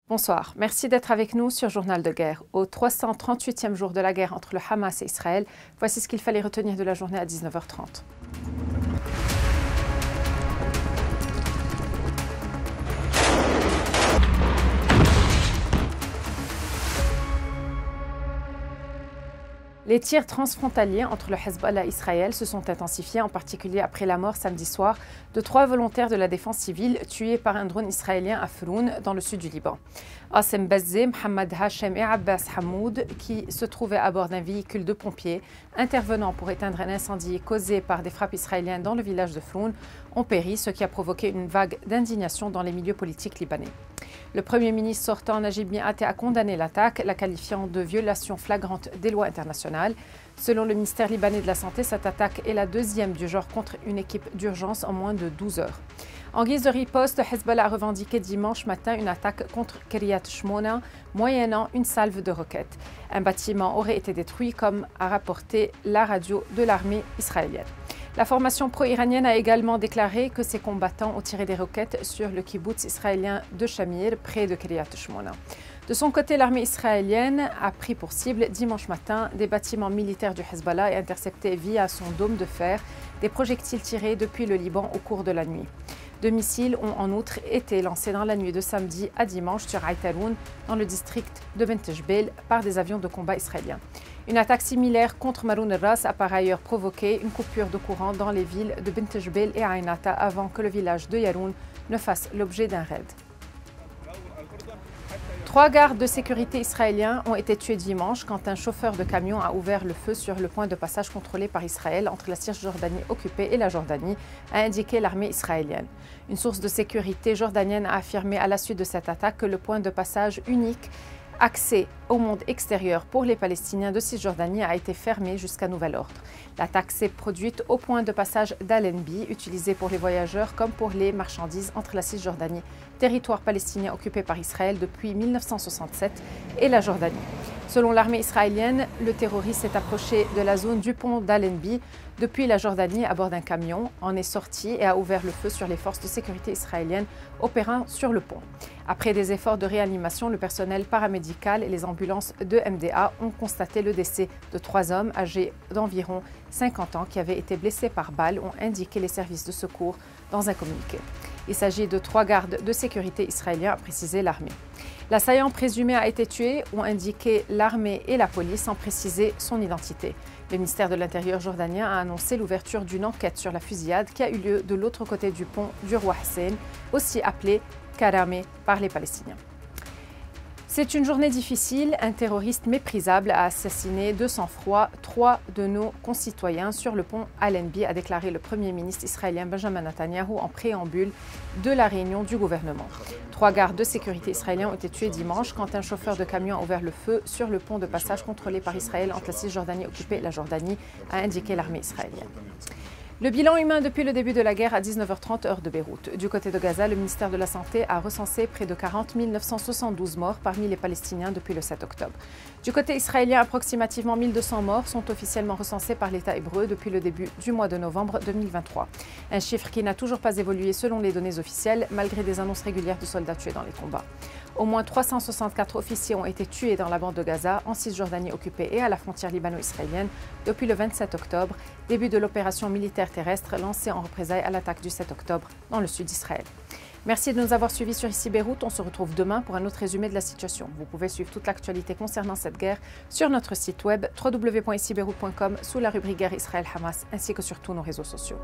Bonsoir, merci d'être avec nous sur Journal de guerre. Au 338e jour de la guerre entre le Hamas et Israël, voici ce qu'il fallait retenir de la journée à 19h30. Les tirs transfrontaliers entre le Hezbollah et Israël se sont intensifiés, en particulier après la mort samedi soir de 3 volontaires de la défense civile tués par un drone israélien à Froun, dans le sud du Liban. Assem Bazzé, Mohamed Hachem et Abbas Hamoud, qui se trouvaient à bord d'un véhicule de pompiers intervenant pour éteindre un incendie causé par des frappes israéliennes dans le village de Froun, ont péri, ce qui a provoqué une vague d'indignation dans les milieux politiques libanais. Le Premier ministre sortant, Najib Mikati, a condamné l'attaque, la qualifiant de violation flagrante des lois internationales. Selon le ministère libanais de la Santé, cette attaque est la deuxième du genre contre une équipe d'urgence en moins de 12 heures. En guise de riposte, Hezbollah a revendiqué dimanche matin une attaque contre Kiryat Shmona, moyennant une salve de roquettes. Un bâtiment aurait été détruit, comme a rapporté la radio de l'armée israélienne. La formation pro-iranienne a également déclaré que ses combattants ont tiré des roquettes sur le kibboutz israélien de Shamir, près de Kiryat Shmona. De son côté, l'armée israélienne a pris pour cible dimanche matin des bâtiments militaires du Hezbollah et intercepté via son dôme de fer des projectiles tirés depuis le Liban au cours de la nuit. 2 missiles ont en outre été lancés dans la nuit de samedi à dimanche sur Aïtaroun, dans le district de Bent Jbeil, par des avions de combat israéliens. Une attaque similaire contre Maroun el-Ras a par ailleurs provoqué une coupure de courant dans les villes de Bent Jbeil et Aïnata avant que le village de Yaroun ne fasse l'objet d'un raid. 3 gardes de sécurité israéliens ont été tués dimanche quand un chauffeur de camion a ouvert le feu sur le point de passage contrôlé par Israël entre la Cisjordanie occupée et la Jordanie, a indiqué l'armée israélienne. Une source de sécurité jordanienne a affirmé à la suite de cette attaque que le point de passage unique accès au monde extérieur pour les Palestiniens de Cisjordanie a été fermé jusqu'à nouvel ordre. L'attaque s'est produite au point de passage d'Allenby, utilisé pour les voyageurs comme pour les marchandises entre la Cisjordanie, territoire palestinien occupé par Israël depuis 1967, et la Jordanie. Selon l'armée israélienne, le terroriste s'est approché de la zone du pont d'Allenby depuis la Jordanie à bord d'un camion, en est sorti et a ouvert le feu sur les forces de sécurité israéliennes opérant sur le pont. Après des efforts de réanimation, le personnel paramédical et les ambulances de MDA ont constaté le décès de 3 hommes âgés d'environ 50 ans qui avaient été blessés par balle, ont indiqué les services de secours dans un communiqué. Il s'agit de 3 gardes de sécurité israéliens, a précisé l'armée. L'assaillant présumé a été tué, ont indiqué l'armée et la police, sans préciser son identité. Le ministère de l'Intérieur jordanien a annoncé l'ouverture d'une enquête sur la fusillade qui a eu lieu de l'autre côté du pont du Roi Hussein, aussi appelé Karameh par les Palestiniens. C'est une journée difficile. Un terroriste méprisable a assassiné de sang-froid 3 de nos concitoyens sur le pont Allenby, a déclaré le Premier ministre israélien Benjamin Netanyahu en préambule de la réunion du gouvernement. 3 gardes de sécurité israéliens ont été tués dimanche quand un chauffeur de camion a ouvert le feu sur le pont de passage contrôlé par Israël entre la Cisjordanie occupée et la Jordanie, a indiqué l'armée israélienne. Le bilan humain depuis le début de la guerre à 19h30 heure de Beyrouth. Du côté de Gaza, le ministère de la Santé a recensé près de 40 972 morts parmi les Palestiniens depuis le 7 octobre. Du côté israélien, approximativement 1200 morts sont officiellement recensés par l'État hébreu depuis le début du mois de novembre 2023. Un chiffre qui n'a toujours pas évolué selon les données officielles, malgré des annonces régulières de soldats tués dans les combats. Au moins 364 officiers ont été tués dans la bande de Gaza, en Cisjordanie occupée et à la frontière libano-israélienne depuis le 27 octobre, début de l'opération militaire terrestre lancée en représailles à l'attaque du 7 octobre dans le sud d'Israël. Merci de nous avoir suivis sur Ici Beyrouth. On se retrouve demain pour un autre résumé de la situation. Vous pouvez suivre toute l'actualité concernant cette guerre sur notre site web www.icibeyrouth.com sous la rubrique Guerre Israël-Hamas ainsi que sur tous nos réseaux sociaux.